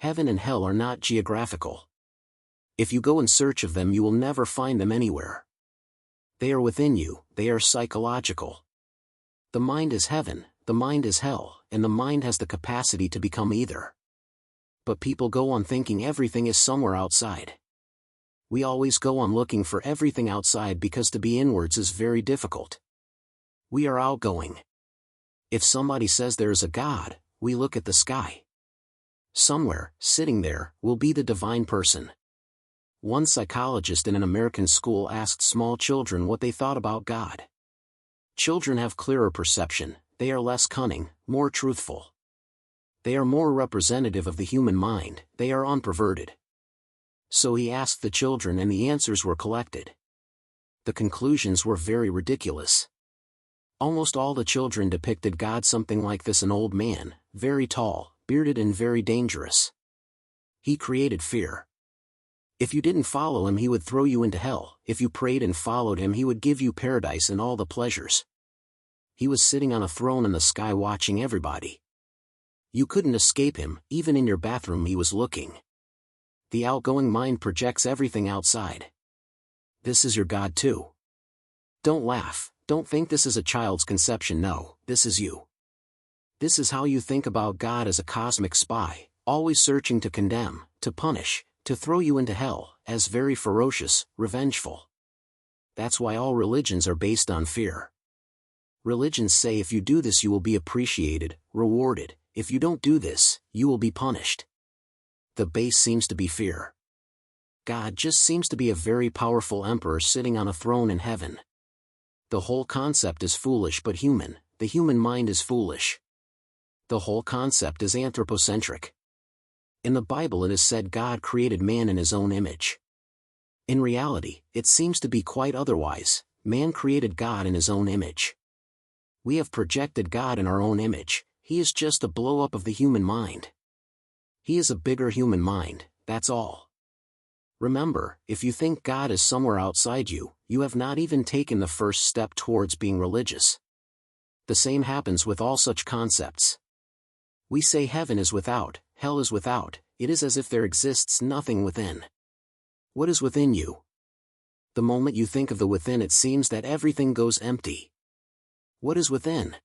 heaven and hell are not geographical. If you go in search of them, you will never find them anywhere. They are within you, they are psychological. The mind is heaven, the mind is hell, and the mind has the capacity to become either. But people go on thinking everything is somewhere outside. We always go on looking for everything outside because to be inwards is very difficult. We are outgoing. If somebody says there is a God, we look at the sky. Somewhere, sitting there, will be the divine person. One psychologist in an American school asked small children what they thought about God. Children have clearer perception, they are less cunning, more truthful. They are more representative of the human mind, they are unperverted. So he asked the children and the answers were collected. The conclusions were very ridiculous. Almost all the children depicted God something like this: an old man, very tall, bearded and very dangerous. He created fear. If you didn't follow him, he would throw you into hell. If you prayed and followed him, he would give you paradise and all the pleasures. He was sitting on a throne in the sky watching everybody. You couldn't escape him, even in your bathroom he was looking. The outgoing mind projects everything outside. This is your God too. Don't laugh, don't think this is a child's conception. No, this is you. This is how you think about God, as a cosmic spy, always searching to condemn, to punish, to throw you into hell, as very ferocious, revengeful. That's why all religions are based on fear. Religions say if you do this you will be appreciated, rewarded; if you don't do this, you will be punished. The base seems to be fear. God just seems to be a very powerful emperor sitting on a throne in heaven. The whole concept is foolish but human, the human mind is foolish. The whole concept is anthropocentric. In the Bible it is said God created man in his own image. In reality, it seems to be quite otherwise. Man created God in his own image. We have projected God in our own image. He is just a blow-up of the human mind. He is a bigger human mind, that's all. Remember, if you think God is somewhere outside you, you have not even taken the first step towards being religious. The same happens with all such concepts. We say heaven is without, hell is without, it is as if there exists nothing within. What is within you? The moment you think of the within, it seems that everything goes empty. What is within?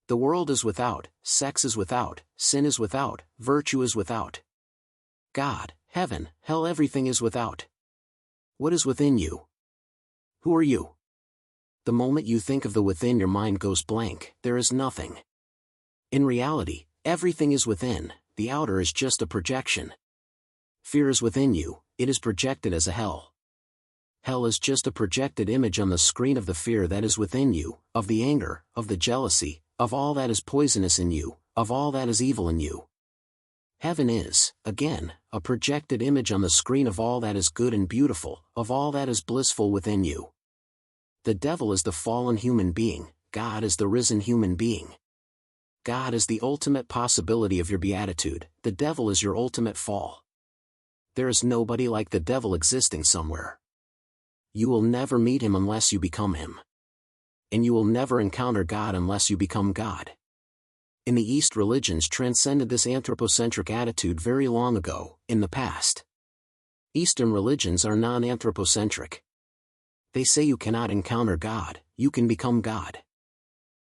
The world is without, sex is without, sin is without, virtue is without. God, heaven, hell, everything is without. What is within you? Who are you? The moment you think of the within, your mind goes blank, there is nothing. In reality, everything is within, the outer is just a projection. Fear is within you, it is projected as a hell. Hell is just a projected image on the screen of the fear that is within you, of the anger, of the jealousy, of all that is poisonous in you, of all that is evil in you. Heaven is, again, a projected image on the screen of all that is good and beautiful, of all that is blissful within you. The devil is the fallen human being, God is the risen human being. God is the ultimate possibility of your beatitude, the devil is your ultimate fall. There is nobody like the devil existing somewhere. You will never meet him unless you become him. And you will never encounter God unless you become God. In the East, religions transcended this anthropocentric attitude very long ago, in the past. Eastern religions are non-anthropocentric. They say you cannot encounter God, you can become God.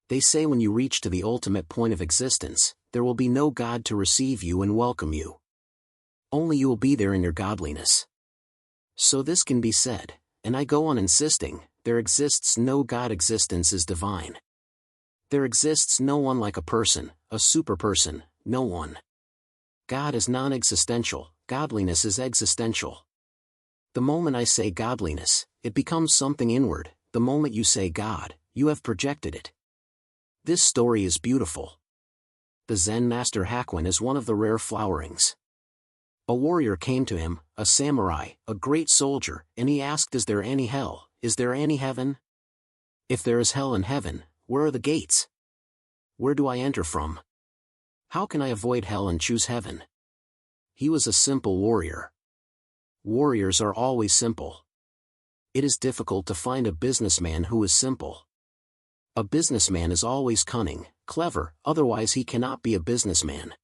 They say when you reach to the ultimate point of existence, there will be no God to receive you and welcome you. Only you will be there in your godliness. So this can be said, and I go on insisting, there exists no God. Existence is divine. There exists no one like a person, a superperson, no one. God is non-existential, godliness is existential. The moment I say godliness, it becomes something inward. The moment you say God, you have projected it. This story is beautiful. The Zen master Hakuin is one of the rare flowerings. A warrior came to him, a samurai, a great soldier, and he asked, is there any hell, is there any heaven? If there is hell and heaven, where are the gates? Where do I enter from? How can I avoid hell and choose heaven? He was a simple warrior. Warriors are always simple. It is difficult to find a businessman who is simple. A businessman is always cunning, clever, otherwise he cannot be a businessman.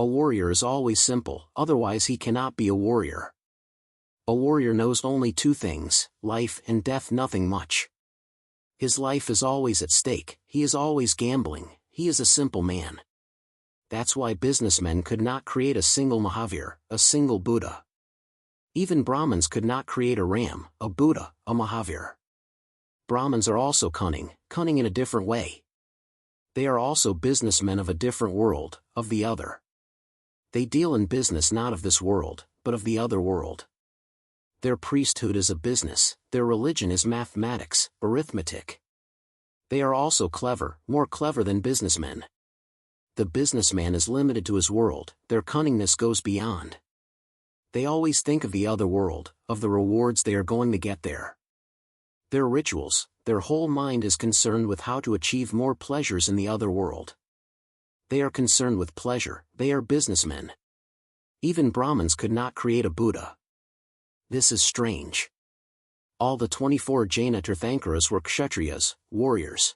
A warrior is always simple, otherwise he cannot be a warrior. A warrior knows only two things, life and death, nothing much. His life is always at stake, he is always gambling, he is a simple man. That's why businessmen could not create a single Mahavir, a single Buddha. Even Brahmins could not create a Ram, a Buddha, a Mahavir. Brahmins are also cunning in a different way. They are also businessmen of a different world, of the other. They deal in business not of this world, but of the other world. Their priesthood is a business, their religion is mathematics, arithmetic. They are also clever, more clever than businessmen. The businessman is limited to his world, their cunningness goes beyond. They always think of the other world, of the rewards they are going to get there. Their rituals, their whole mind is concerned with how to achieve more pleasures in the other world. They are concerned with pleasure, they are businessmen. Even Brahmins could not create a Buddha. This is strange. All the 24 Jaina Tirthankaras were Kshatriyas, warriors.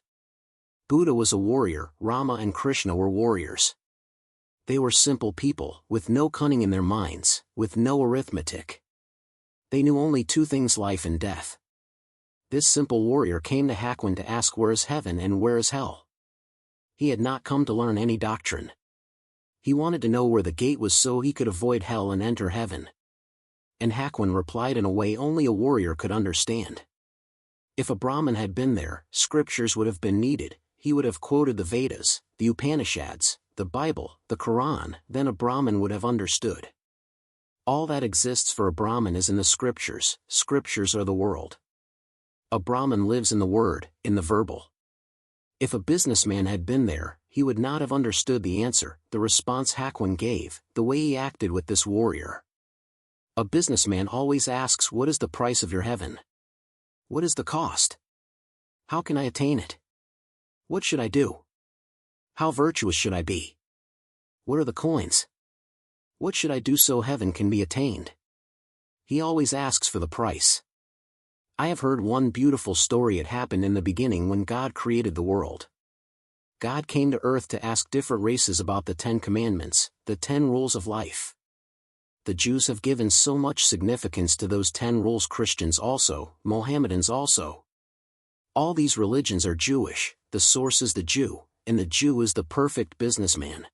Buddha was a warrior, Rama and Krishna were warriors. They were simple people, with no cunning in their minds, with no arithmetic. They knew only two things, life and death. This simple warrior came to Hakuin to ask where is heaven and where is hell. He had not come to learn any doctrine. He wanted to know where the gate was so he could avoid hell and enter heaven. And Hakuin replied in a way only a warrior could understand. If a Brahmin had been there, scriptures would have been needed, he would have quoted the Vedas, the Upanishads, the Bible, the Quran, then a Brahmin would have understood. All that exists for a Brahmin is in the scriptures, scriptures are the world. A Brahmin lives in the word, in the verbal. If a businessman had been there, he would not have understood the answer, the response Hakuin gave, the way he acted with this warrior. A businessman always asks, what is the price of your heaven? What is the cost? How can I attain it? What should I do? How virtuous should I be? What are the coins? What should I do so heaven can be attained? He always asks for the price. I have heard one beautiful story. It happened in the beginning when God created the world. God came to earth to ask different races about the 10 Commandments, the 10 rules of life. The Jews have given so much significance to those 10 rules, Christians also, Mohammedans also. All these religions are Jewish, the source is the Jew, and the Jew is the perfect businessman.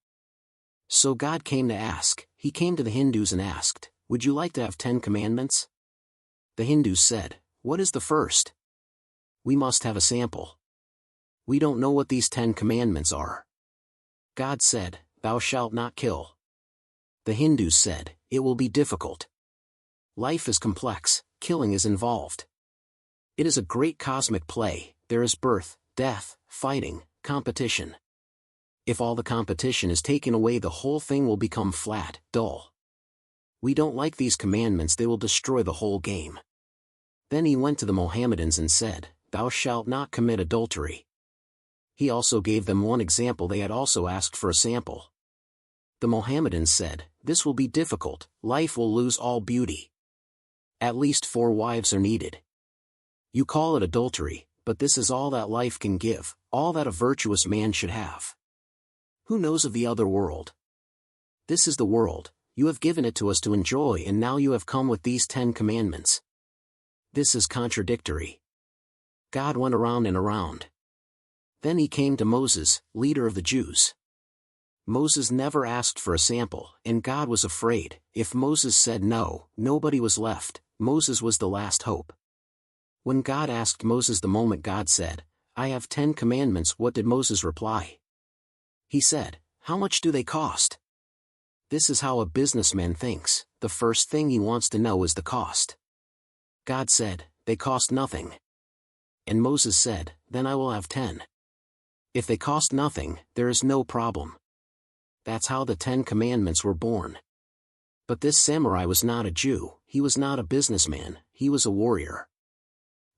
So God came to ask, he came to the Hindus and asked, would you like to have 10 commandments? The Hindus said, what is the first? We must have a sample. We don't know what these 10 commandments are. God said, thou shalt not kill. The Hindus said, it will be difficult. Life is complex, killing is involved. It is a great cosmic play, there is birth, death, fighting, competition. If all the competition is taken away, the whole thing will become flat, dull. We don't like these commandments, they will destroy the whole game. Then he went to the Mohammedans and said, thou shalt not commit adultery. He also gave them one example, they had also asked for a sample. The Mohammedans said, this will be difficult, life will lose all beauty. At least 4 wives are needed. You call it adultery, but this is all that life can give, all that a virtuous man should have. Who knows of the other world? This is the world, you have given it to us to enjoy, and now you have come with these 10 commandments. This is contradictory. God went around and around. Then he came to Moses, leader of the Jews. Moses never asked for a sample, and God was afraid. If Moses said no, nobody was left, Moses was the last hope. When God asked Moses, the moment God said, I have 10 commandments, what did Moses reply? He said, how much do they cost? This is how a businessman thinks, the first thing he wants to know is the cost. God said, they cost nothing. And Moses said, then I will have 10. If they cost nothing, there is no problem. That's how the 10 commandments were born. But this samurai was not a Jew, he was not a businessman, he was a warrior.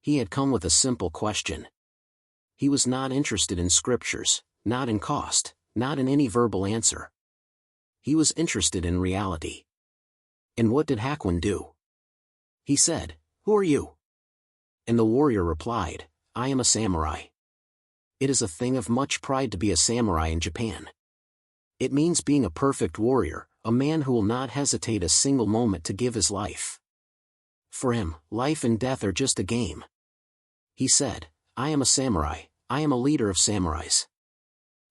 He had come with a simple question. He was not interested in scriptures, not in cost, not in any verbal answer. He was interested in reality. And what did Hakuin do? He said, who are you? And the warrior replied, I am a samurai. It is a thing of much pride to be a samurai in Japan. It means being a perfect warrior, a man who will not hesitate a single moment to give his life. For him, life and death are just a game. He said, I am a samurai, I am a leader of samurais.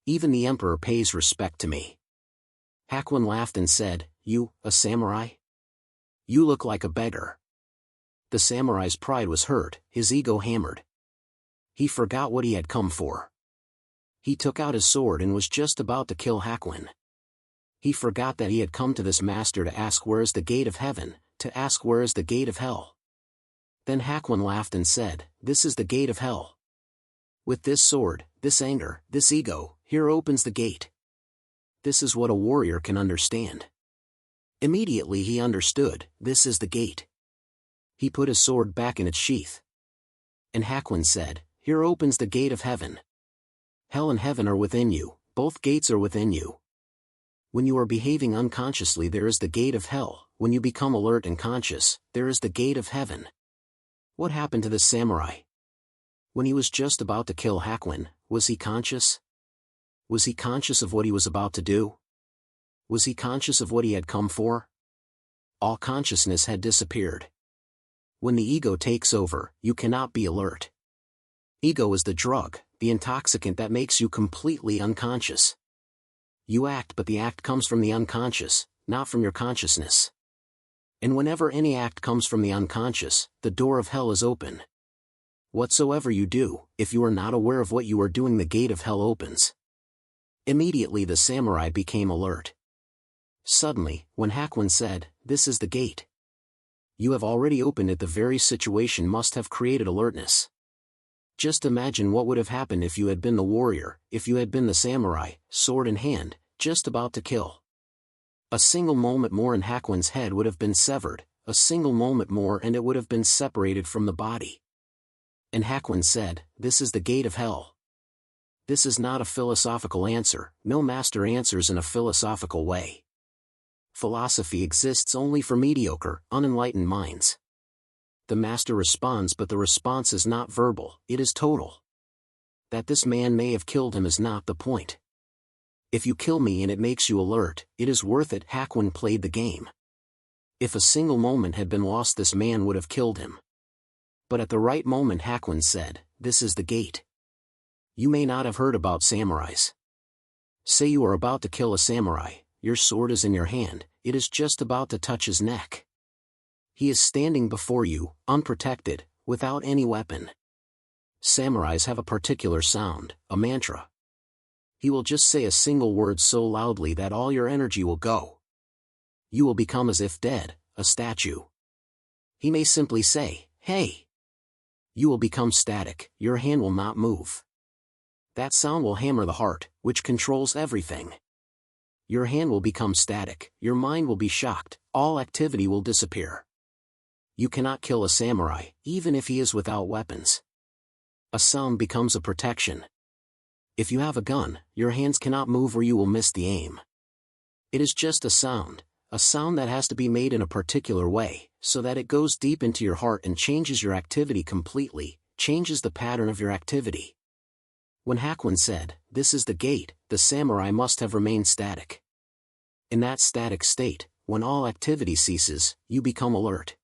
Even the emperor pays respect to me. Hakuin laughed and said, You, a samurai? You look like a beggar. The samurai's pride was hurt, his ego hammered. He forgot what he had come for. He took out his sword and was just about to kill Hakuin. He forgot that he had come to this master to ask where is the gate of heaven, to ask where is the gate of hell. Then Hakuin laughed and said, This is the gate of hell. With this sword, this anger, this ego, here opens the gate. This is what a warrior can understand. Immediately he understood, this is the gate. He put his sword back in its sheath. And Hakuin said, Here opens the gate of heaven. Hell and heaven are within you, both gates are within you. When you are behaving unconsciously there is the gate of hell, when you become alert and conscious, there is the gate of heaven. What happened to the samurai? When he was just about to kill Hakuin, was he conscious? Was he conscious of what he was about to do? Was he conscious of what he had come for? All consciousness had disappeared. When the ego takes over, you cannot be alert. Ego is the drug, the intoxicant that makes you completely unconscious. You act, but the act comes from the unconscious, not from your consciousness. And whenever any act comes from the unconscious, the door of hell is open. Whatsoever you do, if you are not aware of what you are doing, the gate of hell opens. Immediately the samurai became alert. Suddenly, when Hakuin said, This is the gate. You have already opened it, the very situation must have created alertness. Just imagine what would have happened if you had been the warrior, if you had been the samurai, sword in hand, just about to kill. A single moment more and Hakuin's head would have been severed, a single moment more and it would have been separated from the body. And Hakuin said, This is the gate of hell. This is not a philosophical answer, no master answers in a philosophical way. Philosophy exists only for mediocre, unenlightened minds. The master responds, but the response is not verbal, it is total. That this man may have killed him is not the point. If you kill me and it makes you alert, it is worth it. Hakuin played the game. If a single moment had been lost, this man would have killed him. But at the right moment Hakuin said, This is the gate. You may not have heard about samurais. Say you are about to kill a samurai, your sword is in your hand, it is just about to touch his neck. He is standing before you, unprotected, without any weapon. Samurais have a particular sound, a mantra. He will just say a single word so loudly that all your energy will go. You will become as if dead, a statue. He may simply say, Hey! You will become static, your hand will not move. That sound will hammer the heart, which controls everything. Your hand will become static, your mind will be shocked, all activity will disappear. You cannot kill a samurai, even if he is without weapons. A sound becomes a protection. If you have a gun, your hands cannot move or you will miss the aim. It is just a sound that has to be made in a particular way, so that it goes deep into your heart and changes your activity completely, changes the pattern of your activity. When Hakuin said, This is the gate, the samurai must have remained static. In that static state, when all activity ceases, you become alert.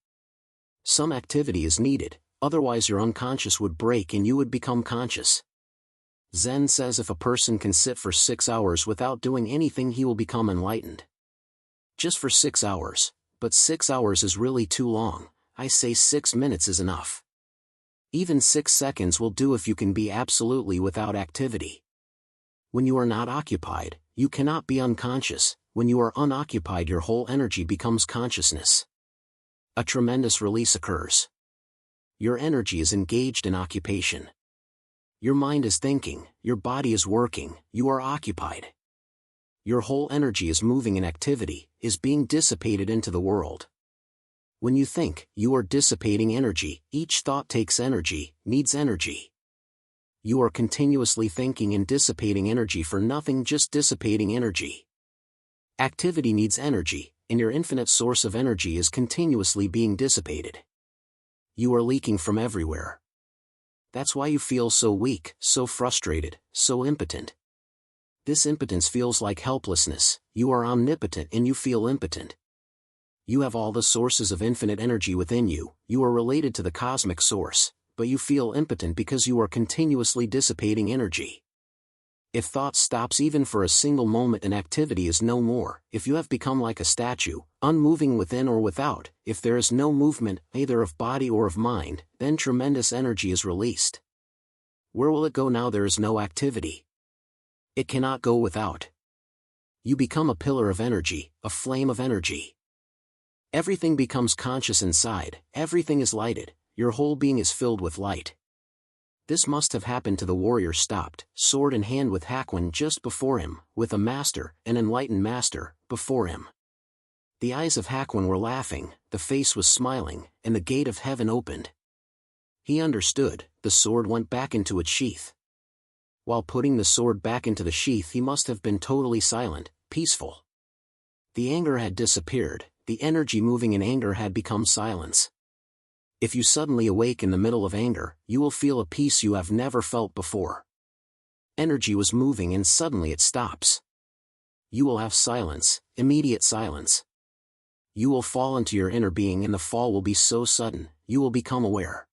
Some activity is needed, otherwise your unconscious would break and you would become conscious. Zen says if a person can sit for 6 hours without doing anything, he will become enlightened. Just for 6 hours, but 6 hours is really too long. I say 6 minutes is enough. Even 6 seconds will do if you can be absolutely without activity. When you are not occupied, you cannot be unconscious. When you are unoccupied, your whole energy becomes consciousness. A tremendous release occurs. Your energy is engaged in occupation. Your mind is thinking, your body is working, you are occupied. Your whole energy is moving in activity, is being dissipated into the world. When you think, you are dissipating energy, each thought takes energy, needs energy. You are continuously thinking and dissipating energy for nothing, just dissipating energy. Activity needs energy, and your infinite source of energy is continuously being dissipated. You are leaking from everywhere. That's why you feel so weak, so frustrated, so impotent. This impotence feels like helplessness. You are omnipotent and you feel impotent. You have all the sources of infinite energy within you, you are related to the cosmic source, but you feel impotent because you are continuously dissipating energy. If thought stops even for a single moment and activity is no more, if you have become like a statue, unmoving within or without, if there is no movement, either of body or of mind, then tremendous energy is released. Where will it go now there is no activity? It cannot go without. You become a pillar of energy, a flame of energy. Everything becomes conscious inside, everything is lighted, your whole being is filled with light. This must have happened to the warrior stopped, sword in hand with Hakuin just before him, with a master, an enlightened master, before him. The eyes of Hakuin were laughing, the face was smiling, and the gate of heaven opened. He understood, the sword went back into its sheath. While putting the sword back into the sheath he must have been totally silent, peaceful. The anger had disappeared, the energy moving in anger had become silence. If you suddenly awake in the middle of anger, you will feel a peace you have never felt before. Energy was moving and suddenly it stops. You will have silence, immediate silence. You will fall into your inner being and the fall will be so sudden, you will become aware.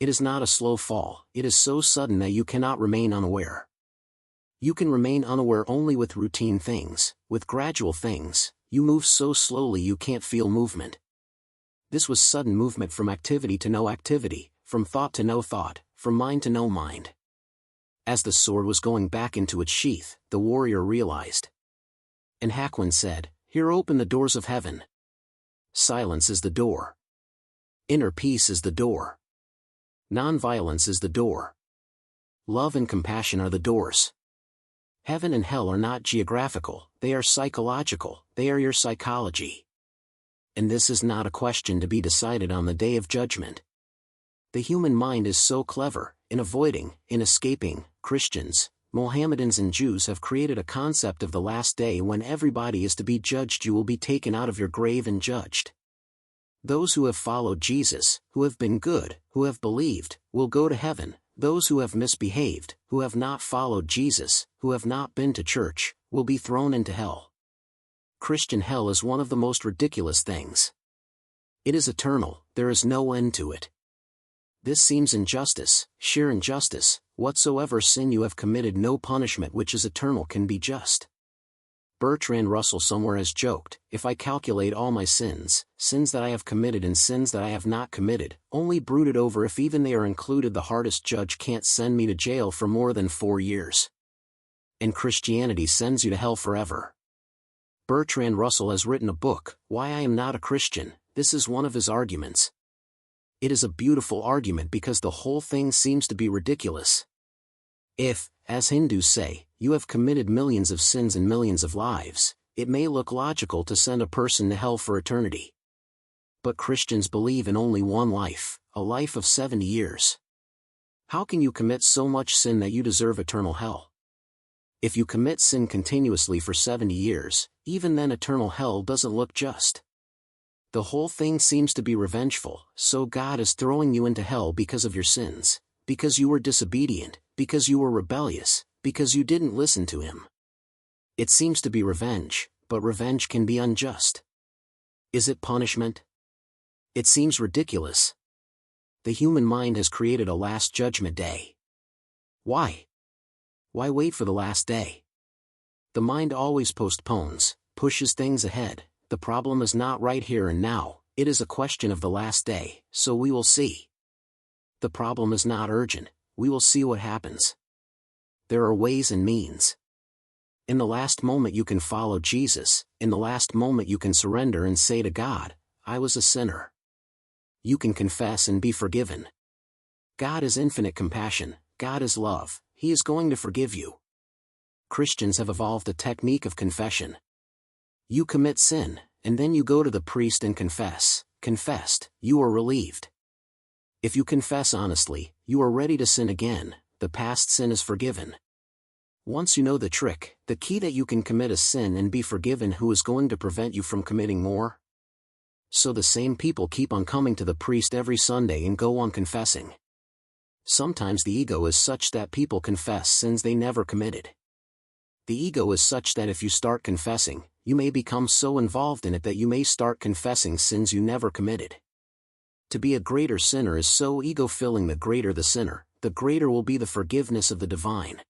It is not a slow fall, it is so sudden that you cannot remain unaware. You can remain unaware only with routine things, with gradual things, you move so slowly you can't feel movement. This was sudden movement from activity to no activity, from thought to no thought, from mind to no mind. As the sword was going back into its sheath, the warrior realized. And Hakuin said, "Here open the doors of heaven. Silence is the door. Inner peace is the door. Non-violence is the door. Love and compassion are the doors. Heaven and hell are not geographical, they are psychological, they are your psychology. And this is not a question to be decided on the day of judgment. The human mind is so clever, in avoiding, in escaping. Christians, Mohammedans and Jews have created a concept of the last day when everybody is to be judged. You will be taken out of your grave and judged. Those who have followed Jesus, who have been good, who have believed, will go to heaven. Those who have misbehaved, who have not followed Jesus, who have not been to church, will be thrown into hell. Christian hell is one of the most ridiculous things. It is eternal, there is no end to it. This seems injustice, sheer injustice. Whatsoever sin you have committed, no punishment which is eternal can be just. Bertrand Russell somewhere has joked, if I calculate all my sins, sins that I have committed and sins that I have not committed, only brooded over if even they are included, the hardest judge can't send me to jail for more than 4 years. And Christianity sends you to hell forever. Bertrand Russell has written a book, Why I Am Not a Christian. This is one of his arguments. It is a beautiful argument because the whole thing seems to be ridiculous. If, as Hindus say, you have committed millions of sins and millions of lives, it may look logical to send a person to hell for eternity. But Christians believe in only one life, a life of 70 years. How can you commit so much sin that you deserve eternal hell? If you commit sin continuously for 70 years, even then eternal hell doesn't look just. The whole thing seems to be revengeful, so God is throwing you into hell because of your sins, because you were disobedient, because you were rebellious, because you didn't listen to Him. It seems to be revenge, but revenge can be unjust. Is it punishment? It seems ridiculous. The human mind has created a last judgment day. Why? Why wait for the last day? The mind always postpones, pushes things ahead. The problem is not right here and now, it is a question of the last day, so we will see. The problem is not urgent, we will see what happens. There are ways and means. In the last moment you can follow Jesus, in the last moment you can surrender and say to God, I was a sinner. You can confess and be forgiven. God is infinite compassion, God is love, He is going to forgive you. Christians have evolved a technique of confession. You commit sin, and then you go to the priest and confess. Confessed, you are relieved. If you confess honestly, you are ready to sin again, the past sin is forgiven. Once you know the trick, the key that you can commit a sin and be forgiven, who is going to prevent you from committing more? So the same people keep on coming to the priest every Sunday and go on confessing. Sometimes the ego is such that people confess sins they never committed. The ego is such that if you start confessing, you may become so involved in it that you may start confessing sins you never committed. To be a greater sinner is so ego-filling. The greater the sinner, the greater will be the forgiveness of the divine.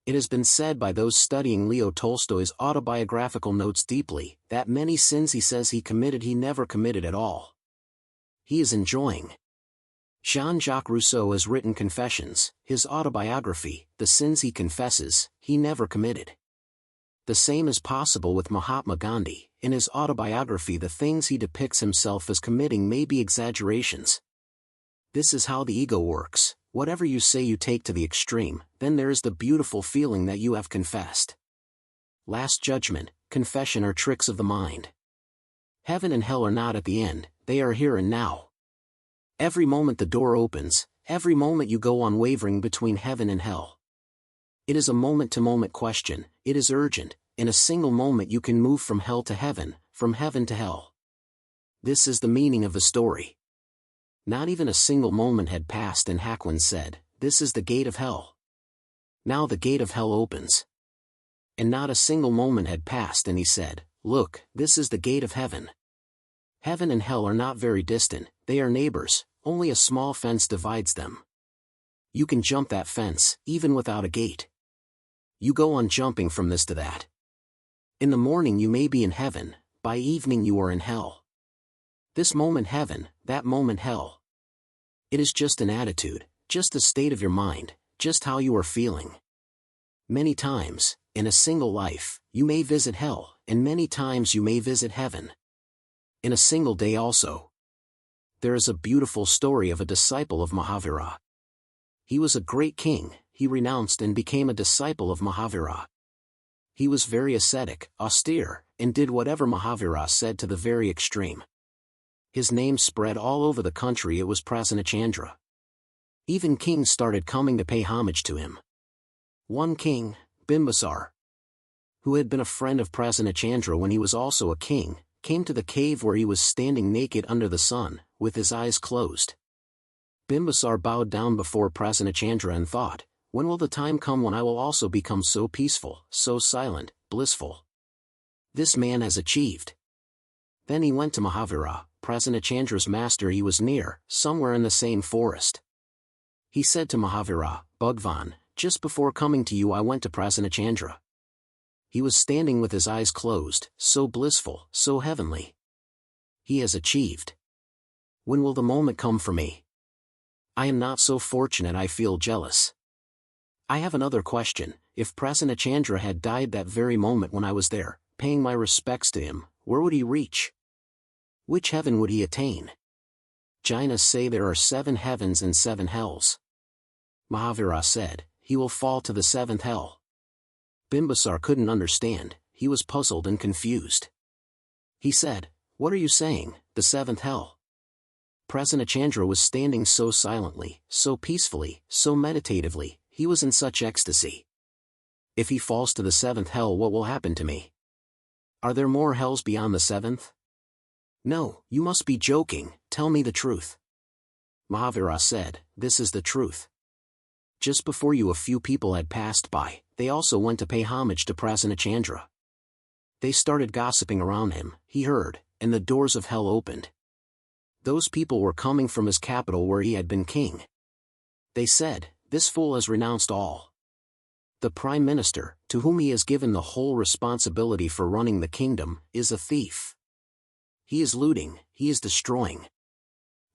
It has been said by those studying Leo Tolstoy's autobiographical notes deeply, that many sins he says he committed he never committed at all. He is enjoying. Jean-Jacques Rousseau has written Confessions, his autobiography, the sins he confesses, he never committed. The same is possible with Mahatma Gandhi. In his autobiography, the things he depicts himself as committing may be exaggerations. This is how the ego works. Whatever you say you take to the extreme, then there is the beautiful feeling that you have confessed. Last Judgment, confession are tricks of the mind. Heaven and hell are not at the end, they are here and now. Every moment the door opens, every moment you go on wavering between heaven and hell. It is a moment-to-moment question, it is urgent. In a single moment you can move from hell to heaven, from heaven to hell. This is the meaning of the story. Not even a single moment had passed and Hakuin said, "This is the gate of hell." Now the gate of hell opens. And not a single moment had passed and he said, "Look, this is the gate of heaven." Heaven and hell are not very distant, they are neighbors, only a small fence divides them. You can jump that fence, even without a gate. You go on jumping from this to that. In the morning you may be in heaven, by evening you are in hell. This moment heaven, that moment hell. It is just an attitude, just the state of your mind, just how you are feeling. Many times, in a single life, you may visit hell, and many times you may visit heaven. In a single day also. There is a beautiful story of a disciple of Mahavira. He was a great king, he renounced and became a disciple of Mahavira. He was very ascetic, austere, and did whatever Mahavira said to the very extreme. His name spread all over the country. It was Prasanachandra. Even kings started coming to pay homage to him. One king, Bimbisar, who had been a friend of Prasanachandra when he was also a king, came to the cave where he was standing naked under the sun, with his eyes closed. Bimbisar bowed down before Prasanachandra and thought, "When will the time come when I will also become so peaceful, so silent, blissful? This man has achieved." Then he went to Mahavira, Prasanachandra's master. He was near, somewhere in the same forest. He said to Mahavira, "Bhagwan, just before coming to you I went to Prasanachandra. He was standing with his eyes closed, so blissful, so heavenly. He has achieved. When will the moment come for me? I am not so fortunate. I feel jealous. I have another question. If Prasanachandra had died that very moment when I was there, paying my respects to him, where would he reach? Which heaven would he attain? Jainas say there are 7 heavens and 7 hells. Mahavira said, he will fall to the 7th hell. Bimbisar couldn't understand, he was puzzled and confused. He said, "What are you saying, the 7th hell?" Prasanachandra was standing so silently, so peacefully, so meditatively, he was in such ecstasy. "If he falls to the 7th hell, what will happen to me? Are there more hells beyond the 7th? No, you must be joking, tell me the truth." Mahavira said, "This is the truth. Just before you a few people had passed by, they also went to pay homage to Prasanachandra. They started gossiping around him, he heard, and the doors of hell opened. Those people were coming from his capital where he had been king. They said, 'This fool has renounced all. The prime minister, to whom he has given the whole responsibility for running the kingdom, is a thief. He is looting, he is destroying.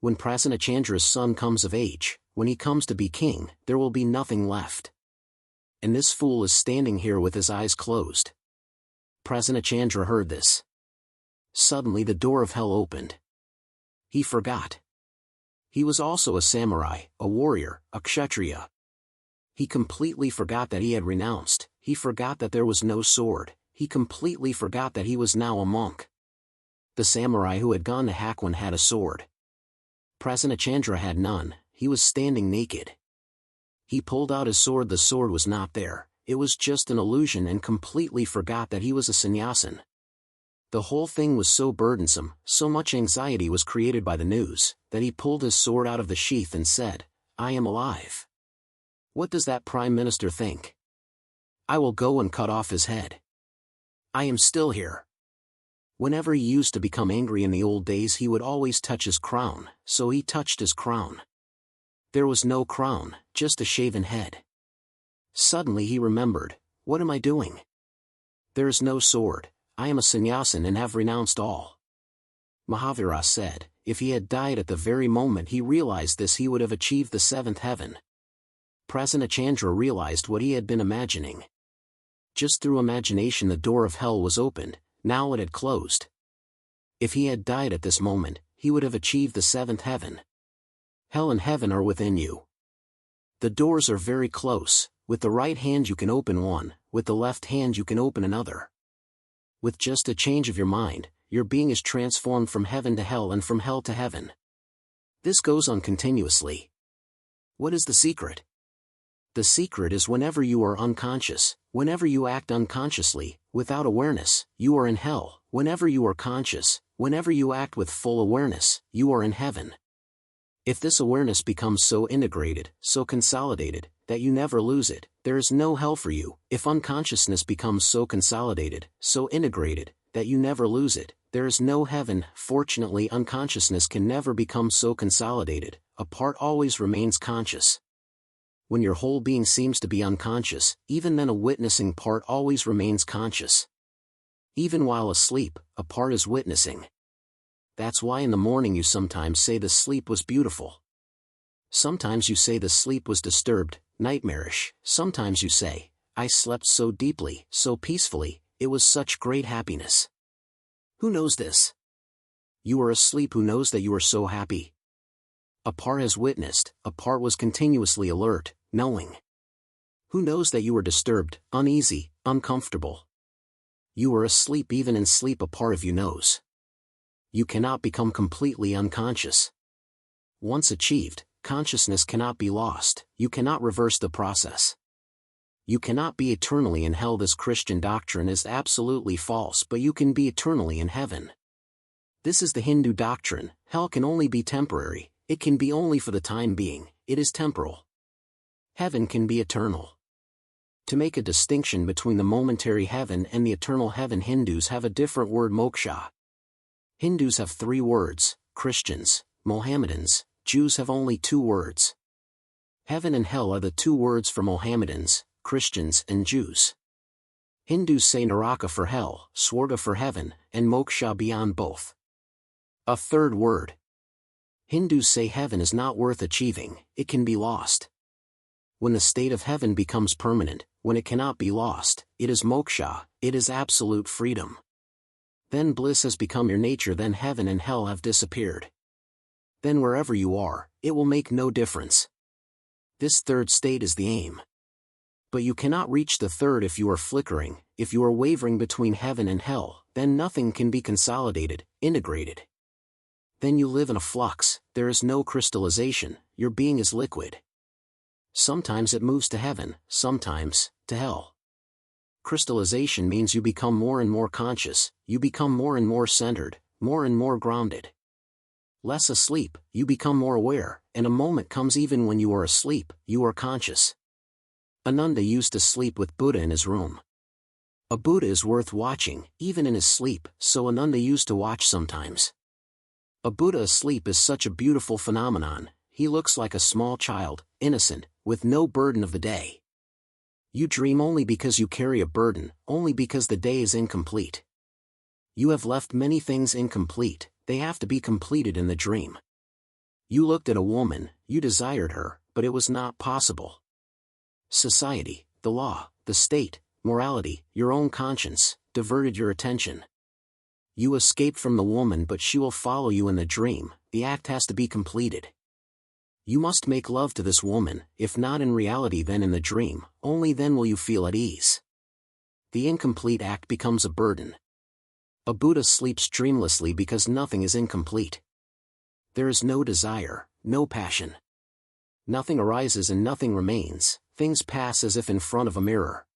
When Prasanachandra's son comes of age, when he comes to be king, there will be nothing left. And this fool is standing here with his eyes closed.'" Prasanachandra heard this. Suddenly the door of hell opened. He forgot. He was also a samurai, a warrior, a kshatriya. He completely forgot that he had renounced, he forgot that there was no sword, he completely forgot that he was now a monk. The samurai who had gone to Hakuin had a sword. Prasanachandra had none, he was standing naked. He pulled out his sword. The sword was not there, it was just an illusion, and completely forgot that he was a sannyasin. The whole thing was so burdensome, so much anxiety was created by the news, that he pulled his sword out of the sheath and said, "I am alive. What does that prime minister think? I will go and cut off his head. I am still here. Whenever he used to become angry in the old days, he would always touch his crown, so he touched his crown. There was no crown, just a shaven head. Suddenly he remembered, what am I doing? There is no sword, I am a sannyasin and have renounced all. Mahavira said, if he had died at the very moment he realized this, he would have achieved the seventh heaven. Prasanachandra realized what he had been imagining. Just through imagination the door of hell was opened, now it had closed. If he had died at this moment, he would have achieved the seventh heaven. Hell and heaven are within you. The doors are very close, with the right hand you can open one, with the left hand you can open another. With just a change of your mind, your being is transformed from heaven to hell and from hell to heaven. This goes on continuously. What is the secret? The secret is whenever you are unconscious, whenever you act unconsciously, without awareness, you are in hell. Whenever you are conscious, whenever you act with full awareness, you are in heaven. If this awareness becomes so integrated, so consolidated, that you never lose it, there is no hell for you. If unconsciousness becomes so consolidated, so integrated, that you never lose it, there is no heaven. Fortunately, unconsciousness can never become so consolidated, a part always remains conscious. When your whole being seems to be unconscious, even then a witnessing part always remains conscious. Even while asleep, a part is witnessing. That's why in the morning you sometimes say the sleep was beautiful. Sometimes you say the sleep was disturbed, nightmarish. Sometimes you say, I slept so deeply, so peacefully, it was such great happiness. Who knows this? You are asleep. Who knows that you are so happy? A part has witnessed, a part was continuously alert, knowing. Who knows that you were disturbed, uneasy, uncomfortable? You are asleep. Even in sleep a part of you knows. You cannot become completely unconscious. Once achieved, consciousness cannot be lost. You cannot reverse the process. You cannot be eternally in hell. This Christian doctrine is absolutely false, but you can be eternally in heaven. This is the Hindu doctrine. Hell can only be temporary, it can be only for the time being, it is temporal. Heaven can be eternal. To make a distinction between the momentary heaven and the eternal heaven, Hindus have a different word, moksha. Hindus have 3 words, Christians, Mohammedans, Jews have only 2 words. Heaven and hell are the 2 words for Mohammedans, Christians and Jews. Hindus say Naraka for hell, Swarga for heaven, and moksha beyond both. A 3rd word. Hindus say heaven is not worth achieving, it can be lost. When the state of heaven becomes permanent, when it cannot be lost, it is moksha, it is absolute freedom. Then bliss has become your nature, then heaven and hell have disappeared. Then wherever you are, it will make no difference. This 3rd state is the aim. But you cannot reach the 3rd if you are flickering, if you are wavering between heaven and hell, then nothing can be consolidated, integrated. Then you live in a flux, there is no crystallization, your being is liquid. Sometimes it moves to heaven, sometimes, to hell. Crystallization means you become more and more conscious, you become more and more centered, more and more grounded. Less asleep, you become more aware, and a moment comes even when you are asleep, you are conscious. Ananda used to sleep with Buddha in his room. A Buddha is worth watching, even in his sleep, so Ananda used to watch sometimes. A Buddha asleep is such a beautiful phenomenon, he looks like a small child, innocent, with no burden of the day. You dream only because you carry a burden, only because the day is incomplete. You have left many things incomplete, they have to be completed in the dream. You looked at a woman, you desired her, but it was not possible. Society, the law, the state, morality, your own conscience, diverted your attention. You escape from the woman, but she will follow you in the dream, the act has to be completed. You must make love to this woman, if not in reality then in the dream, only then will you feel at ease. The incomplete act becomes a burden. A Buddha sleeps dreamlessly because nothing is incomplete. There is no desire, no passion. Nothing arises and nothing remains, things pass as if in front of a mirror.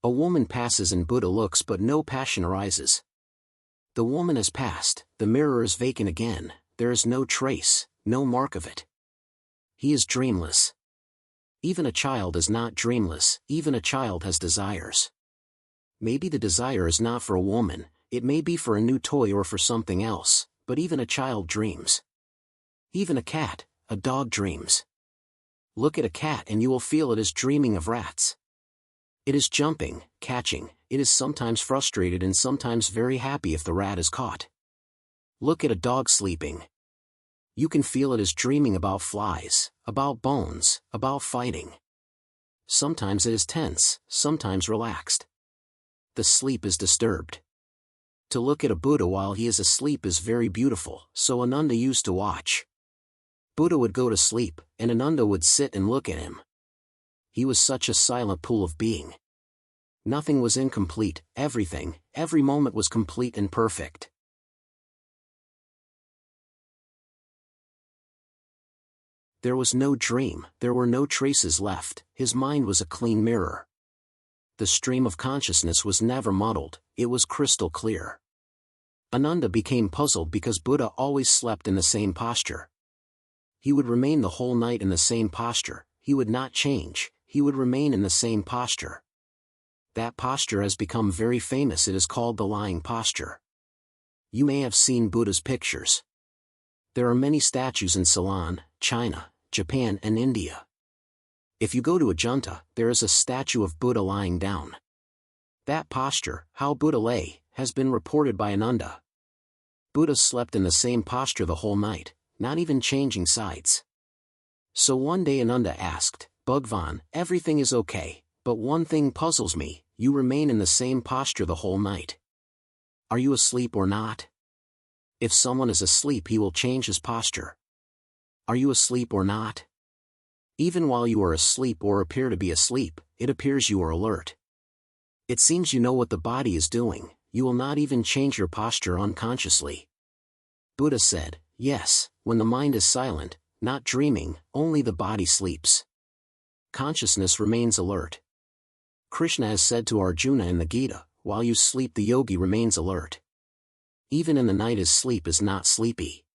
A woman passes and Buddha looks but no passion arises. The woman has passed, the mirror is vacant again, there is no trace, no mark of it. He is dreamless. Even a child is not dreamless, even a child has desires. Maybe the desire is not for a woman, it may be for a new toy or for something else, but even a child dreams. Even a cat, a dog dreams. Look at a cat and you will feel it is dreaming of rats. It is jumping, catching, it is sometimes frustrated and sometimes very happy if the rat is caught. Look at a dog sleeping. You can feel it is dreaming about flies, about bones, about fighting. Sometimes it is tense, sometimes relaxed. The sleep is disturbed. To look at a Buddha while he is asleep is very beautiful, so Ananda used to watch. Buddha would go to sleep, and Ananda would sit and look at him. He was such a silent pool of being. Nothing was incomplete, everything, every moment was complete and perfect. There was no dream, there were no traces left, his mind was a clean mirror. The stream of consciousness was never muddled, it was crystal clear. Ananda became puzzled because Buddha always slept in the same posture. He would remain the whole night in the same posture, he would not change, he would remain in the same posture. That posture has become very famous, it is called the lying posture. You may have seen Buddha's pictures. There are many statues in Ceylon, China, Japan and India. If you go to Ajanta, there is a statue of Buddha lying down. That posture, how Buddha lay, has been reported by Ananda. Buddha slept in the same posture the whole night, not even changing sides. So one day Ananda asked, Bhagwan, everything is okay, but one thing puzzles me, you remain in the same posture the whole night. Are you asleep or not? If someone is asleep he will change his posture. Are you asleep or not? Even while you are asleep or appear to be asleep, it appears you are alert. It seems you know what the body is doing, you will not even change your posture unconsciously. Buddha said, yes, when the mind is silent, not dreaming, only the body sleeps. Consciousness remains alert. Krishna has said to Arjuna in the Gita, while you sleep the yogi remains alert. Even in the night his sleep is not sleepy.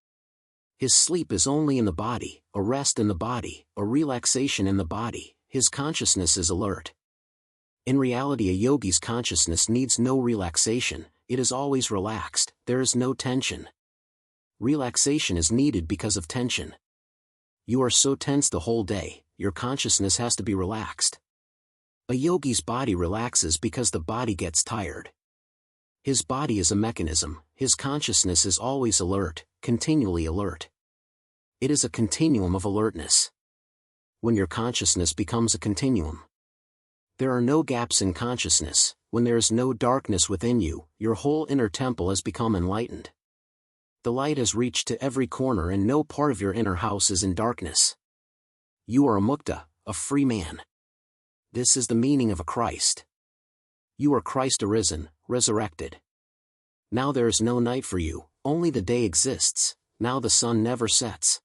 His sleep is only in the body, a rest in the body, a relaxation in the body, his consciousness is alert. In reality a yogi's consciousness needs no relaxation, it is always relaxed, there is no tension. Relaxation is needed because of tension. You are so tense the whole day, your consciousness has to be relaxed. A yogi's body relaxes because the body gets tired. His body is a mechanism, his consciousness is always alert, continually alert. It is a continuum of alertness. When your consciousness becomes a continuum, there are no gaps in consciousness, when there is no darkness within you, your whole inner temple has become enlightened. The light has reached to every corner and no part of your inner house is in darkness. You are a mukta, a free man. This is the meaning of a Christ. You are Christ arisen, resurrected. Now there is no night for you, only the day exists, now the sun never sets.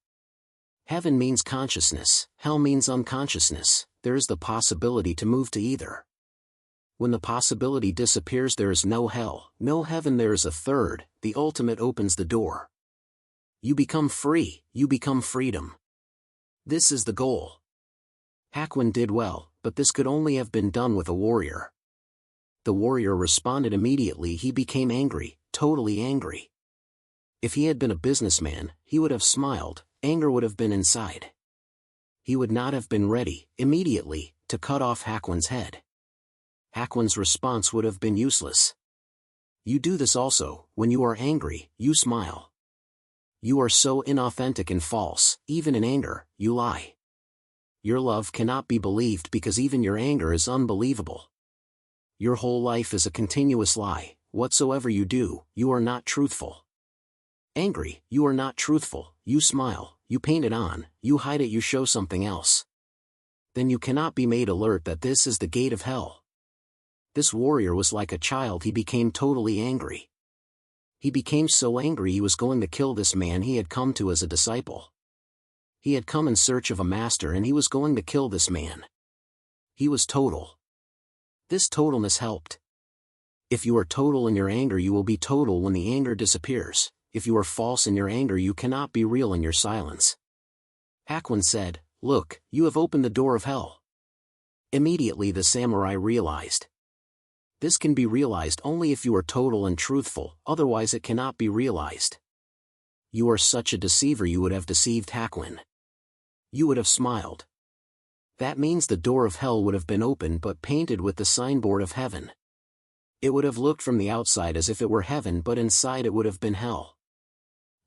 Heaven means consciousness, hell means unconsciousness, there is the possibility to move to either. When the possibility disappears there is no hell, no heaven, there is a third, the ultimate opens the door. You become free, you become freedom. This is the goal. Hakuin did well, but this could only have been done with a warrior. The warrior responded immediately, he became angry, totally angry. If he had been a businessman, he would have smiled, anger would have been inside. He would not have been ready, immediately, to cut off Hakuin's head. Hakuin's response would have been useless. You do this also, when you are angry, you smile. You are so inauthentic and false, even in anger, you lie. Your love cannot be believed because even your anger is unbelievable. Your whole life is a continuous lie, whatsoever you do, you are not truthful. Angry, you are not truthful, you smile, you paint it on, you hide it, you show something else. Then you cannot be made alert that this is the gate of hell. This warrior was like a child, he became totally angry. He became so angry he was going to kill this man he had come to as a disciple. He had come in search of a master and he was going to kill this man. He was total. This totalness helped. If you are total in your anger you will be total when the anger disappears. If you are false in your anger you cannot be real in your silence. Hakuin said, "Look, you have opened the door of hell." Immediately the samurai realized. This can be realized only if you are total and truthful, otherwise it cannot be realized. You are such a deceiver. You would have deceived Hakuin. You would have smiled. That means the door of hell would have been open but painted with the signboard of heaven. It would have looked from the outside as if it were heaven, but inside it would have been hell.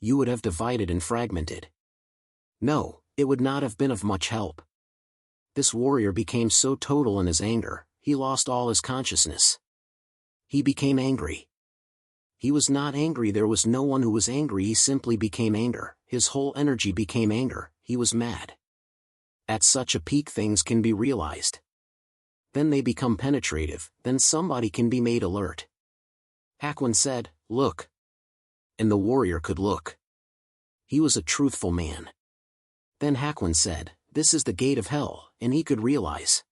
You would have divided and fragmented. No, it would not have been of much help. This warrior became so total in his anger, he lost all his consciousness. He became angry. He was not angry. There was no one who was angry. He simply became anger. His whole energy became anger. He was mad. At such a peak things can be realized. Then they become penetrative, then somebody can be made alert. Hakuin said, "Look." And the warrior could look. He was a truthful man. Then Hakuin said, "This is the gate of hell," and he could realize.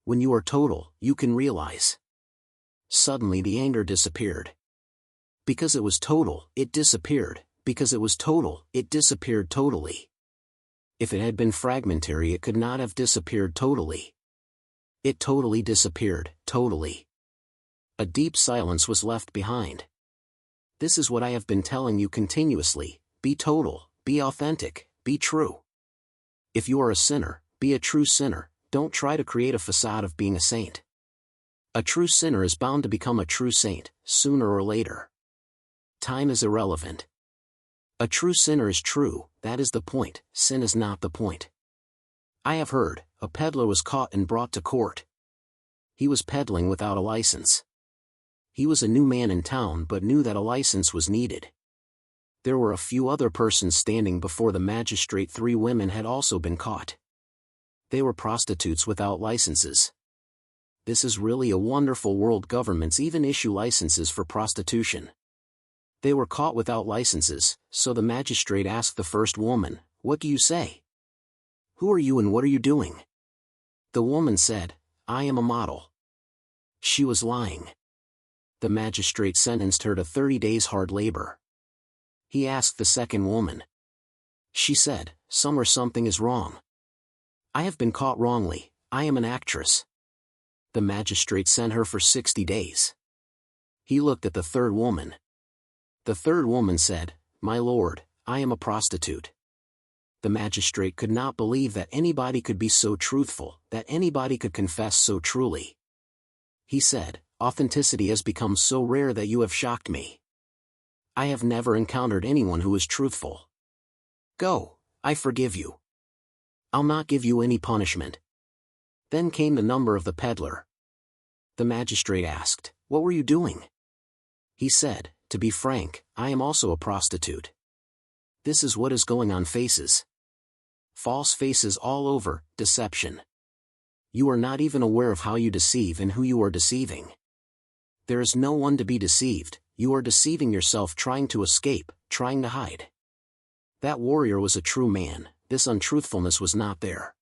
When you are total, you can realize. Suddenly the anger disappeared. Because it was total, it disappeared. Because it was total, it disappeared totally. If it had been fragmentary, it could not have disappeared totally. It totally disappeared, totally. A deep silence was left behind. This is what I have been telling you continuously: be total, be authentic, be true. If you are a sinner, be a true sinner. Don't try to create a facade of being a saint. A true sinner is bound to become a true saint, sooner or later. Time is irrelevant. A true sinner is true, that is the point. Sin is not the point. I have heard, a peddler was caught and brought to court. He was peddling without a license. He was a new man in town but knew that a license was needed. There were a few other persons standing before the magistrate. 3 women had also been caught. They were prostitutes without licenses. This is really a wonderful world. Governments even issue licenses for prostitution. They were caught without licenses, so the magistrate asked the first woman, "What do you say? Who are you and what are you doing?" The woman said, "I am a model." She was lying. The magistrate sentenced her to 30 days hard labor. He asked the second woman. She said, Something is wrong. I have been caught wrongly. I am an actress." The magistrate sent her for 60 days. He looked at the third woman. The third woman said, "My lord, I am a prostitute." The magistrate could not believe that anybody could be so truthful, that anybody could confess so truly. He said, "Authenticity has become so rare that you have shocked me. I have never encountered anyone who is truthful. Go, I forgive you. I'll not give you any punishment." Then came the number of the peddler. The magistrate asked, "What were you doing?" He said, "To be frank, I am also a prostitute." This is what is going on. Faces. False faces all over, deception. You are not even aware of how you deceive and who you are deceiving. There is no one to be deceived. You are deceiving yourself, trying to escape, trying to hide. That warrior was a true man. This untruthfulness was not there.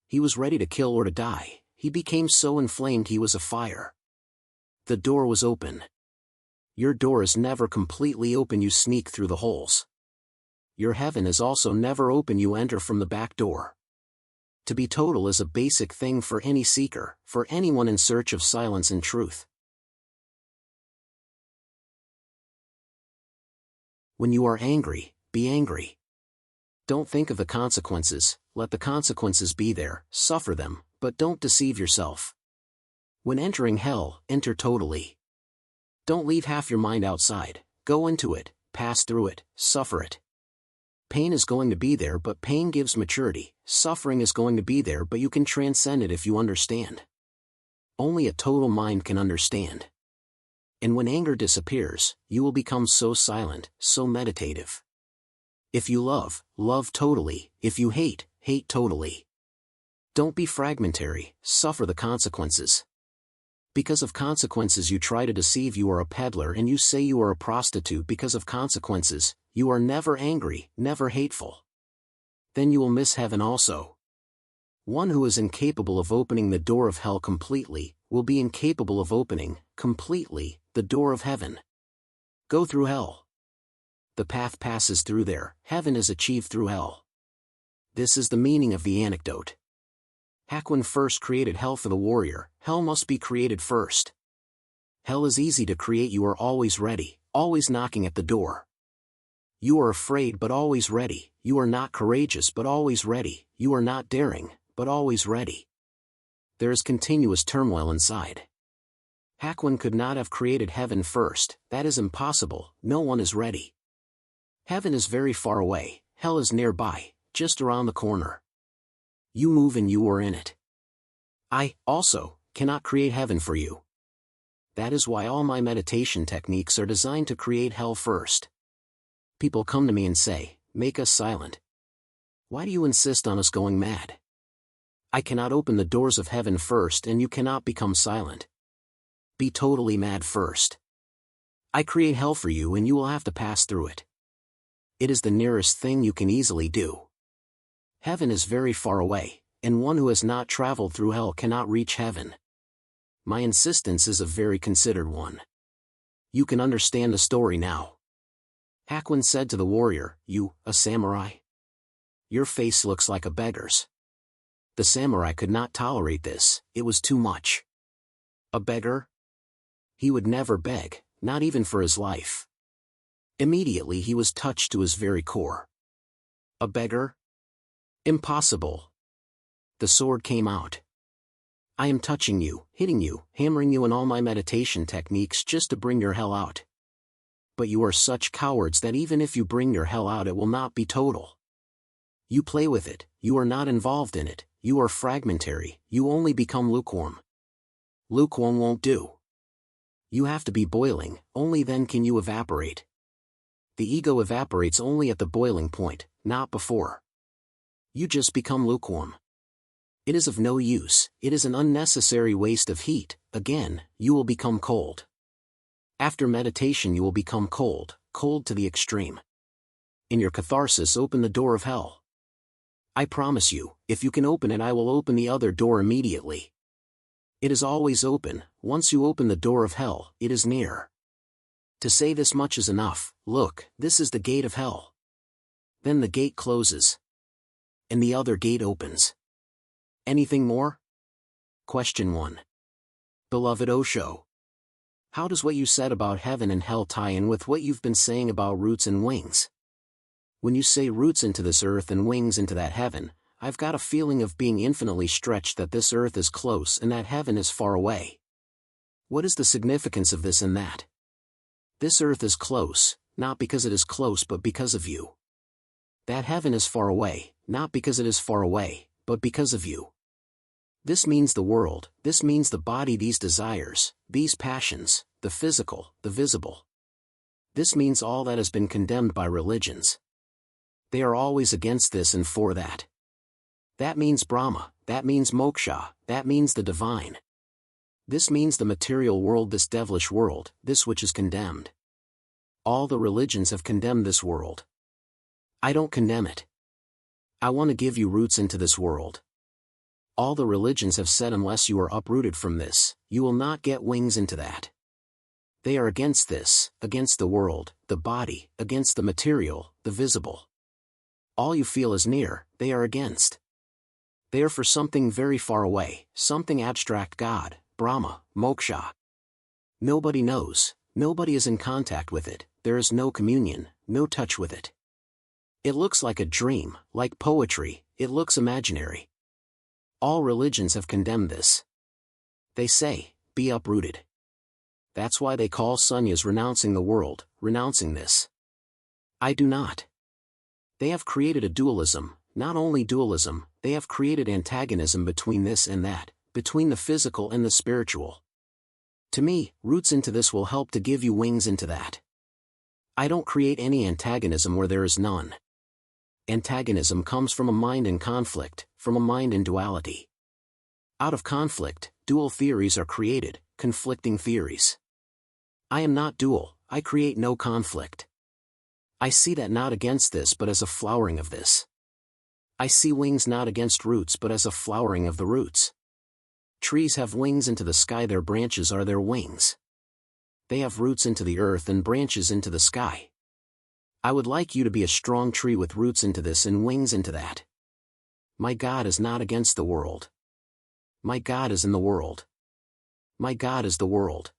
He was ready to kill or to die. He became so inflamed he was afire. The door was open. Your door is never completely open. You sneak through the holes. Your heaven is also never open. You enter from the back door. To be total is a basic thing for any seeker, for anyone in search of silence and truth. When you are angry, be angry. Don't think of the consequences. Let the consequences be there, suffer them, but don't deceive yourself. When entering hell, enter totally. Don't leave half your mind outside. Go into it, pass through it, suffer it. Pain is going to be there, but pain gives maturity. Suffering is going to be there, but you can transcend it if you understand. Only a total mind can understand. And when anger disappears, you will become so silent, so meditative. If you love, love totally. If you hate, hate totally. Don't be fragmentary, suffer the consequences. Because of consequences you try to deceive. You are a peddler and you say you are a prostitute. Because of consequences, you are never angry, never hateful. Then you will miss heaven also. One who is incapable of opening the door of hell completely, will be incapable of opening, completely, the door of heaven. Go through hell. The path passes through there. Heaven is achieved through hell. This is the meaning of the anecdote. Hakuin first created hell for the warrior. Hell must be created first. Hell is easy to create. You are always ready, always knocking at the door. You are afraid but always ready. You are not courageous but always ready. You are not daring, but always ready. There is continuous turmoil inside. Hakuin could not have created heaven first. That is impossible. No one is ready. Heaven is very far away. Hell is nearby, just around the corner. You move and you are in it. I, also, cannot create heaven for you. That is why all my meditation techniques are designed to create hell first. People come to me and say, "Make us silent. Why do you insist on us going mad?" I cannot open the doors of heaven first and you cannot become silent. Be totally mad first. I create hell for you and you will have to pass through it. It is the nearest thing you can easily do. Heaven is very far away, and one who has not traveled through hell cannot reach heaven. My insistence is a very considered one. You can understand the story now. Hakuin said to the warrior, "You, a samurai? Your face looks like a beggar's." The samurai could not tolerate this. It was too much. A beggar? He would never beg, not even for his life. Immediately he was touched to his very core. A beggar? Impossible. The sword came out. I am touching you, hitting you, hammering you in all my meditation techniques just to bring your hell out. But you are such cowards that even if you bring your hell out it will not be total. You play with it, you are not involved in it, you are fragmentary, you only become lukewarm. Lukewarm won't do. You have to be boiling, only then can you evaporate. The ego evaporates only at the boiling point, not before. You just become lukewarm. It is of no use, it is an unnecessary waste of heat. Again, you will become cold. After meditation you will become cold, cold to the extreme. In your catharsis open the door of hell. I promise you, if you can open it I will open the other door immediately. It is always open. Once you open the door of hell, it is near. To say this much is enough. Look, this is the gate of hell. Then the gate closes. And the other gate opens. Anything more? Question 1. Beloved Osho, how does what you said about heaven and hell tie in with what you've been saying about roots and wings? When you say roots into this earth and wings into that heaven, I've got a feeling of being infinitely stretched, that this earth is close and that heaven is far away. What is the significance of this and that? This earth is close, not because it is close but because of you. That heaven is far away, not because it is far away, but because of you. This means the world, this means the body, these desires, these passions, the physical, the visible. This means all that has been condemned by religions. They are always against this and for that. That means Brahma, that means moksha, that means the divine. This means the material world, this devilish world, this which is condemned. All the religions have condemned this world. I don't condemn it. I want to give you roots into this world. All the religions have said unless you are uprooted from this, you will not get wings into that. They are against this, against the world, the body, against the material, the visible. All you feel is near, they are against. They are for something very far away, something abstract, God, Brahma, moksha. Nobody knows, nobody is in contact with it, there is no communion, no touch with it. It looks like a dream, like poetry, it looks imaginary. All religions have condemned this. They say, be uprooted. That's why they call sannyas renouncing the world, renouncing this. I do not. They have created a dualism, not only dualism, they have created antagonism between this and that, between the physical and the spiritual. To me, roots into this will help to give you wings into that. I don't create any antagonism where there is none. Antagonism comes from a mind in conflict, from a mind in duality. Out of conflict, dual theories are created, conflicting theories. I am not dual, I create no conflict. I see that not against this but as a flowering of this. I see wings not against roots but as a flowering of the roots. Trees have wings into the sky, their branches are their wings. They have roots into the earth and branches into the sky. I would like you to be a strong tree with roots into this and wings into that. My God is not against the world. My God is in the world. My God is the world.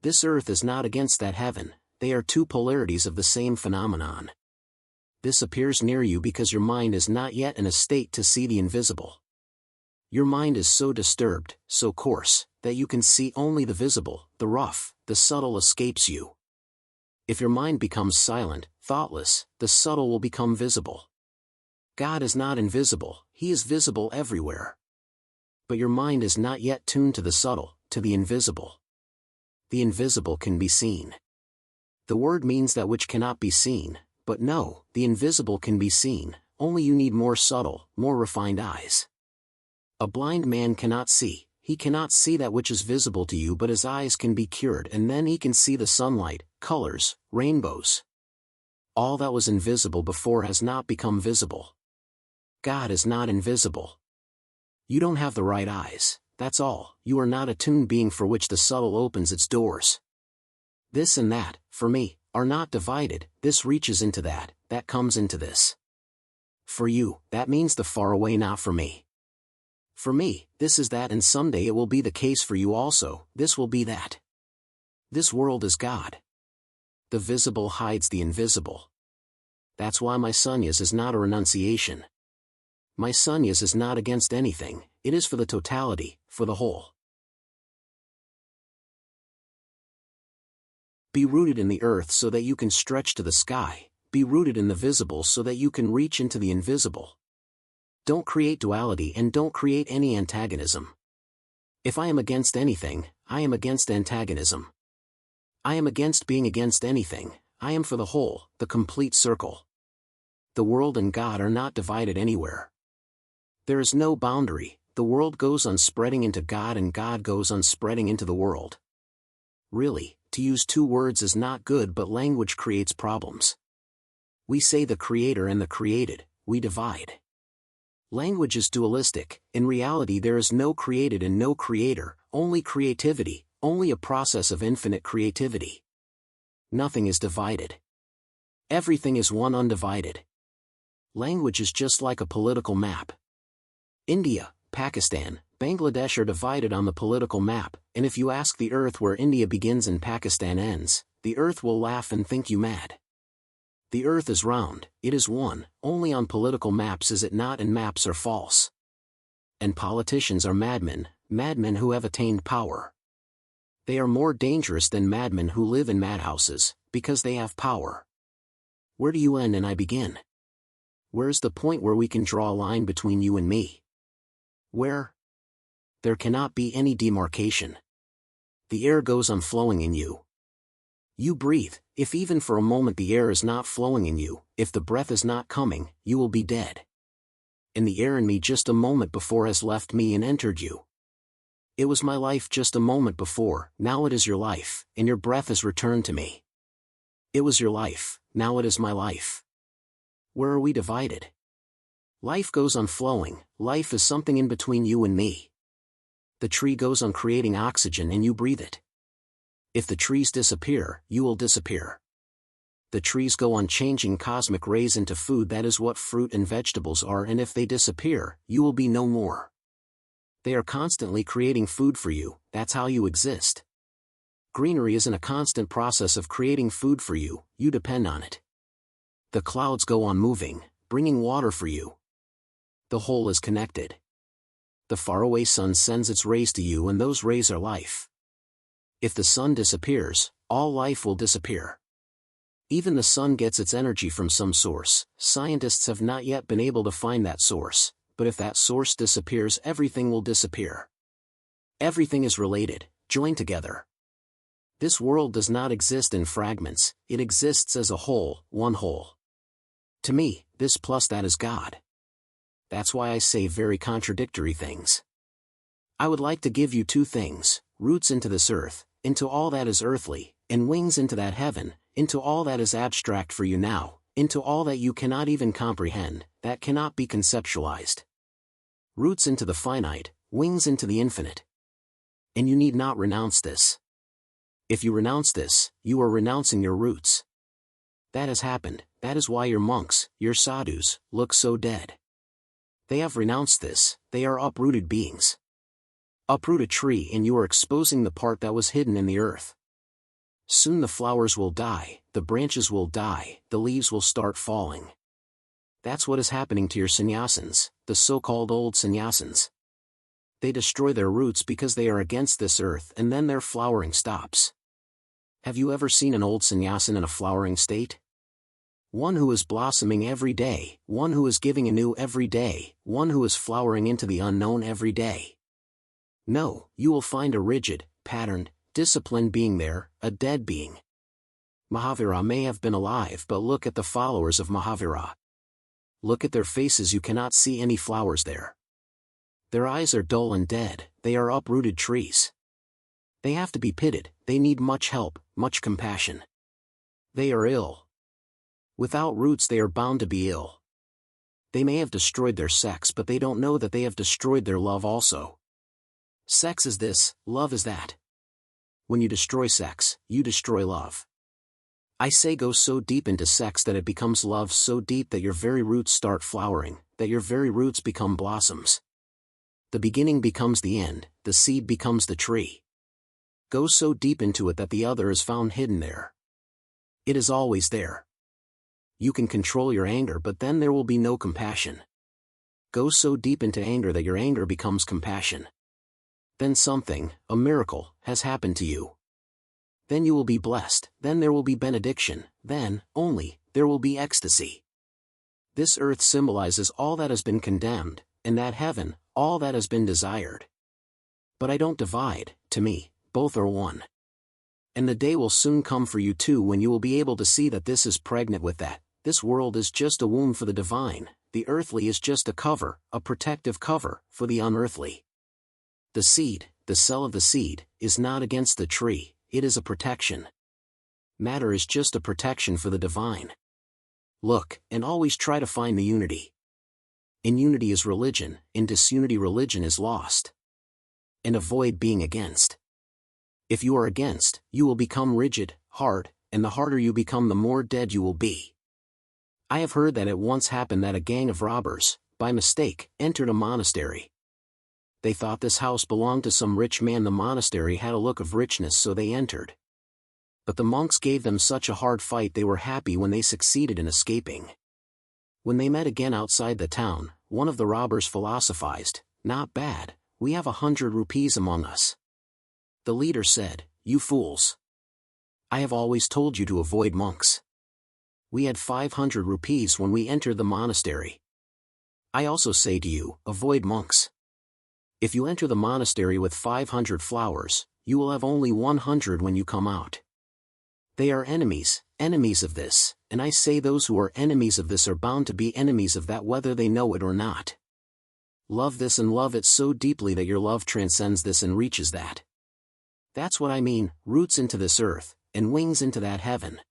This earth is not against that heaven, they are two polarities of the same phenomenon. This appears near you because your mind is not yet in a state to see the invisible. Your mind is so disturbed, so coarse, that you can see only the visible, the rough, the subtle escapes you. If your mind becomes silent, thoughtless, the subtle will become visible. God is not invisible, He is visible everywhere. But your mind is not yet tuned to the subtle, to the invisible. The invisible can be seen. The word means that which cannot be seen, but no, the invisible can be seen, only you need more subtle, more refined eyes. A blind man cannot see, he cannot see that which is visible to you, but his eyes can be cured and then he can see the sunlight, colors, rainbows. All that was invisible before has not become visible. God is not invisible. You don't have the right eyes, that's all, you are not a tuned being for which the subtle opens its doors. This and that, for me, are not divided, this reaches into that, that comes into this. For you, that means the far away, not for me. For me, this is that, and someday it will be the case for you also, this will be that. This world is God. The visible hides the invisible. That's why my sannyas is not a renunciation. My sannyas is not against anything, it is for the totality, for the whole. Be rooted in the earth so that you can stretch to the sky, be rooted in the visible so that you can reach into the invisible. Don't create duality and don't create any antagonism. If I am against anything, I am against antagonism. I am against being against anything, I am for the whole, the complete circle. The world and God are not divided anywhere. There is no boundary, the world goes on spreading into God and God goes on spreading into the world. Really, to use two words is not good, but language creates problems. We say the creator and the created, we divide. Language is dualistic, in reality there is no created and no creator, only creativity, only a process of infinite creativity. Nothing is divided. Everything is one undivided. Language is just like a political map. India, Pakistan, Bangladesh are divided on the political map, and if you ask the earth where India begins and Pakistan ends, the earth will laugh and think you mad. The earth is round, it is one, only on political maps is it not, and maps are false. And politicians are madmen, madmen who have attained power. They are more dangerous than madmen who live in madhouses, because they have power. Where do you end and I begin? Where's the point where we can draw a line between you and me? Where? There cannot be any demarcation. The air goes on flowing in you. You breathe, if even for a moment the air is not flowing in you, if the breath is not coming, you will be dead. And the air in me just a moment before has left me and entered you. It was my life just a moment before, now it is your life, and your breath has returned to me. It was your life, now it is my life. Where are we divided? Life goes on flowing, life is something in between you and me. The tree goes on creating oxygen and you breathe it. If the trees disappear, you will disappear. The trees go on changing cosmic rays into food, that is what fruit and vegetables are, and if they disappear, you will be no more. They are constantly creating food for you, that's how you exist. Greenery is in a constant process of creating food for you, you depend on it. The clouds go on moving, bringing water for you. The whole is connected. The faraway sun sends its rays to you and those rays are life. If the sun disappears, all life will disappear. Even the sun gets its energy from some source, scientists have not yet been able to find that source, but if that source disappears, everything will disappear. Everything is related, joined together. This world does not exist in fragments, it exists as a whole, one whole. To me, this plus that is God. That's why I say very contradictory things. I would like to give you two things, roots into this earth, into all that is earthly, and wings into that heaven, into all that is abstract for you now, into all that you cannot even comprehend, that cannot be conceptualized. Roots into the finite, wings into the infinite. And you need not renounce this. If you renounce this, you are renouncing your roots. That has happened, that is why your monks, your sadhus, look so dead. They have renounced this, they are uprooted beings. Uproot a tree and you are exposing the part that was hidden in the earth. Soon the flowers will die, the branches will die, the leaves will start falling. That's what is happening to your sannyasins, the so-called old sannyasins. They destroy their roots because they are against this earth and then their flowering stops. Have you ever seen an old sannyasin in a flowering state? One who is blossoming every day, one who is giving anew every day, one who is flowering into the unknown every day. No, you will find a rigid, patterned, disciplined being there, a dead being. Mahavira may have been alive, but look at the followers of Mahavira. Look at their faces, you cannot see any flowers there. Their eyes are dull and dead, they are uprooted trees. They have to be pitied, they need much help, much compassion. They are ill. Without roots they are bound to be ill. They may have destroyed their sex, but they don't know that they have destroyed their love also. Sex is this, love is that. When you destroy sex, you destroy love. I say go so deep into sex that it becomes love so deep that your very roots start flowering, that your very roots become blossoms. The beginning becomes the end, the seed becomes the tree. Go so deep into it that the other is found hidden there. It is always there. You can control your anger, but then there will be no compassion. Go so deep into anger that your anger becomes compassion. Then something, a miracle, has happened to you. Then you will be blessed, then there will be benediction, then, only, there will be ecstasy. This earth symbolizes all that has been condemned, and that heaven, all that has been desired. But I don't divide, to me, both are one. And the day will soon come for you too when you will be able to see that this is pregnant with that, this world is just a womb for the divine, the earthly is just a cover, a protective cover, for the unearthly. The seed, the cell of the seed, is not against the tree, it is a protection. Matter is just a protection for the divine. Look, and always try to find the unity. In unity is religion, in disunity religion is lost. And avoid being against. If you are against, you will become rigid, hard, and the harder you become the more dead you will be. I have heard that it once happened that a gang of robbers, by mistake, entered a monastery. They thought this house belonged to some rich man. The monastery had a look of richness, so they entered. But the monks gave them such a hard fight they were happy when they succeeded in escaping. When they met again outside the town, one of the robbers philosophized, "Not bad, we have 100 rupees among us." The leader said, "You fools! I have always told you to avoid monks. We had 500 rupees when we entered the monastery. I also say to you, avoid monks. If you enter the monastery with 500 flowers, you will have only 100 when you come out. They are enemies, enemies of this, and I say those who are enemies of this are bound to be enemies of that whether they know it or not. Love this and love it so deeply that your love transcends this and reaches that. That's what I mean, roots into this earth, and wings into that heaven.